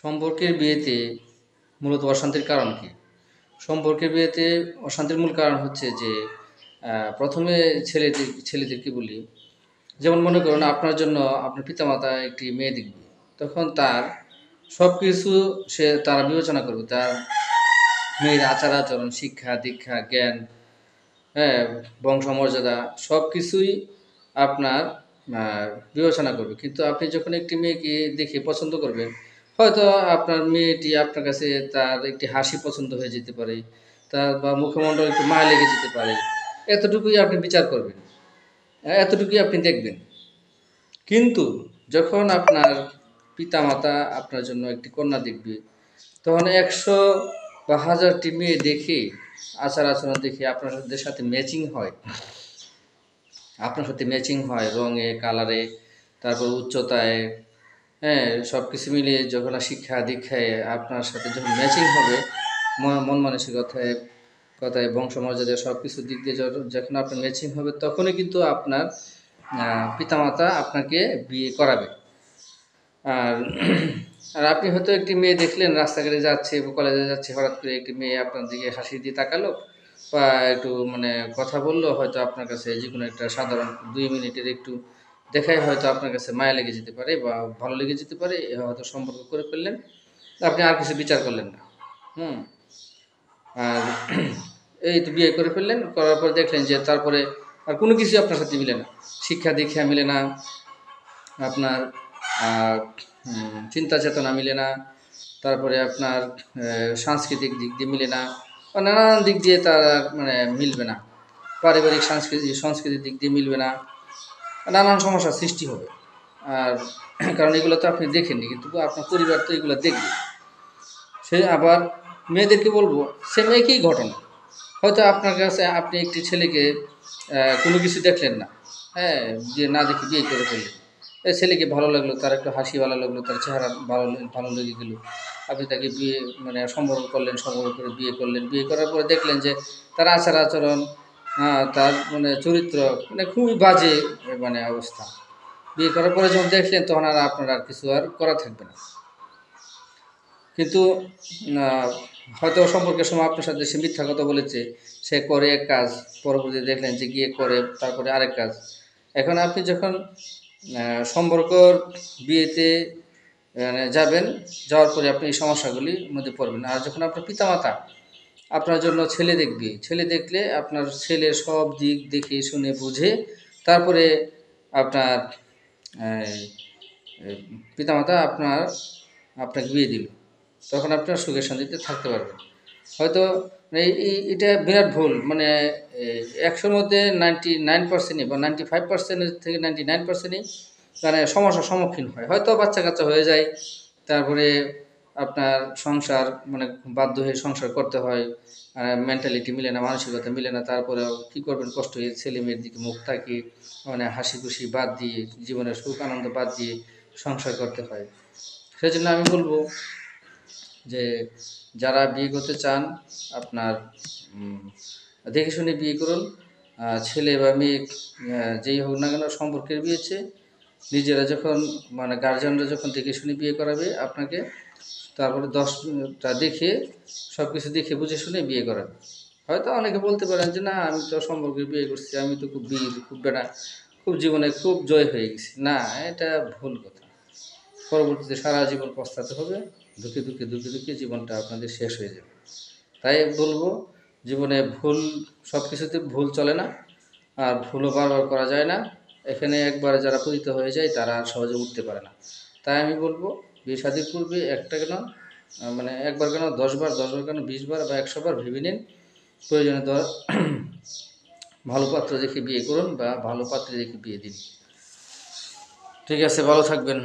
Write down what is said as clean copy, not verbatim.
সম্পর্কের বিয়েতে মূলত অশান্তির কারণ কি? সম্পর্কের বিয়েতে অশান্তির মূল কারণ হচ্ছে যে প্রথমে ছেলেদেরকে বলি, যেমন মনে করুন আপনার জন্য আপনার পিতামাতা একটি মেয়ে দেখবে। তখন তার সবকিছু তারা বিবেচনা করবে। তার মেয়ের আচার-আচরণ, শিক্ষা-দীক্ষা, জ্ঞান, হ্যাঁ, বংশমর্যাদা সবকিছুই আপনার আ বিবেচনা করবে। কিন্তু আপনি যখন একটি মেয়েকে দেখে পছন্দ করবেন, হয়তো আপনার মেয়েটি আপনার কাছে তার একটি হাসি পছন্দ হয়ে যেতে পারে, তার বা মুখমণ্ডল একটু মায়া লেগে যেতে পারে। এতটুকুই আপনি বিচার করবেন। এতটুকুই আপনি দেখবেন। কিন্তু যখন আপনার পিতামাতা আপনার জন্য একটি কন্যা দেখবে, তখন ১০০ বা ১০০০ টি মেয়ে দেখে, আচার-আচরণ দেখে আপনাদের সাথে ম্যাচিং হয় রঙে, কালারে, তারপর উচ্চতায়, হ্যাঁ? সবকিছু মিলিয়ে যখন শিক্ষা-দীক্ষায় আপনার সাথে যখন ম্যাচিং হবে, মন মানসিকতায়, কথায়, বংশমর্যাদায় সবকিছুর দিক দিয়ে যখন আপনার ম্যাচিং হবে, তখনই কিন্তু আপনার পিতামাতা আপনাকে বিয়ে করাবে। আর আর আপনি হয়তো একটি মেয়ে দেখলেন রাস্তাঘাটে যাচ্ছে বা কলেজে যাচ্ছে, হঠাৎ করে একটি মেয়ে আপনার দিকে হাসি দিয়ে তাকালো বা একটু মানে কথা বললো, হয়তো আপনার কাছে যেকোনো একটা সাধারণ ২ মিনিটের একটু দেখাই হয়তো আপনার কাছে মায়া লেগে যেতে পারে বা ভালো লেগে যেতে পারে, হয়তো সম্পর্ক করে ফেললেন। আপনি আর কিছু বিচার করলেন না। হুম? আর এই তো বিয়ে করে ফেললেন, করার পর দেখলেন যে তারপরে আর কোনো কিছুই আপনার সাথে মিলে না। শিক্ষা-দীক্ষা মিলে না, আপনার আ চিন্তা চেতনা মিলে না, তারপরে আপনার সাংস্কৃতিক দিক দিয়ে মিলে না, বা নানান দিক দিয়ে তার মানে মিলবে না। পারিবারিক সংস্কৃতির দিক দিয়ে মিলবে না। নানান সমস্যার সৃষ্টি হবে। আর কারণ এগুলো তো আপনি দেখেননি, কিন্তু আপনার পরিবার তো এগুলো দেখবে। সে আবার মেয়েদেরকে বলব, সেম একই ঘটনা। হয়তো আপনার কাছে আপনি একটি ছেলেকে কোনো কিছু দেখলেন না, হ্যাঁ? যে না দেখে বিয়ে করে ফেললেন। এই ছেলেকে ভালো লাগলো, তার একটু হাসি ভালো লাগলো, তার চেহারা ভালো লেগে গেল। আপনি তাকে বিয়ে মানে সম্পর্ক করলেন, সম্পর্ক করে বিয়ে করলেন। বিয়ে করার পরে দেখলেন যে তার আচার-আচরণ, তার মানে চরিত্র মানে খুবই বাজে মানে অবস্থা। বিয়ে করার পরে যখন দেখলেন, তখন আর আপনার আর কিছু আর করা থাকবে না। কিন্তু আ হয়তো সম্পর্কের সময় আপনার সাথে সে মিথ্যা কথা বলেছে। সে করে এক কাজ, পরবর্তীতে দেখলেন যে গিয়ে করে তারপরে আরেক কাজ। এখন আপনি যখন সম্পর্কর বিয়েতে যাবেন, যাওয়ার পরে আপনি এই সমস্যাগুলির মধ্যে পড়বেন। আর যখন আপনার পিতামাতা আপনার জন্য ছেলে দেখবে, ছেলে দেখলে আপনার ছেলের সব দিক দেখে শুনে বুঝে তারপরে আপনার এই পিতামাতা আপনাকে বিয়ে দিল। তখন আপনার সুখে শান্তিতে থাকতে পারবেন। হয়তো এটা বিরাট ভুল। মানে ১০০ র মধ্যে 99% বা 95% এর থেকে 99% ই মানে সমস্যার সম্মুখীন হয়। হয়তো বাচ্চা-কাচ্চা হয়ে যায়। তারপরে আপনার সংসার মানে বাধ্য হয়ে সংসার করতে হয়। মেন্টালিটি মিলে না, মানসিকতা মিলে না। তারপরেও কি করবেন, কষ্ট হয়ে ছেলে-মেয়ের দিকে মুখ তাকিয়ে মানে হাসি-খুশি বাদ দিয়ে, জীবনের সুখ আনন্দ বাদ দিয়ে সংসার করতে হয়। সেজন্য আমি বলব যে যারা বিয়ে করতে চান, আপনার দেখে শুনে বিয়ে করুন। ছেলে বা মেয়ে যেই হোক না কেন, সম্পর্কের বিয়ে হচ্ছে নিজেরা যখন মানে গার্জিয়ানরা যখন দেখে শুনে বিয়ে করাবে আপনাকে, তারপরে ১০টা দেখে সবকিছু দেখে বুঝে শুনে বিয়ে করাবে। হয়তো অনেকে বলতে পারেন যে না আমি তো সম্পর্কে বিয়ে করছি, আমি তো খুব জীবনে খুব জয় হয়ে গেছি। না, এটা ভুল কথা। পরবর্তীতে সারা জীবন পস্তাতে হবে। ধুকে জীবনটা আপনাদের শেষ হয়ে যাবে। তাই বলবো, জীবনে সবকিছুতে ভুল চলে না। আর ভুলও বারবার করা যায় না। এখানে একবার যারা পতিত হয়ে যায় তারা আর সহজে উঠতে পারে না। তাই আমি বলবো, বিয়ে শাদীর পূর্বে একটা কেন মানে একবার কেন ১০ বার, ১০ বার কেন ২০ বার বা ১০০ বার ভেবে নিন। প্রয়োজনে ভালো পাত্র দেখে বিয়ে করুন বা ভালো পাত্রী দেখে বিয়ে দিন। ঠিক আছে, ভালো থাকবেন।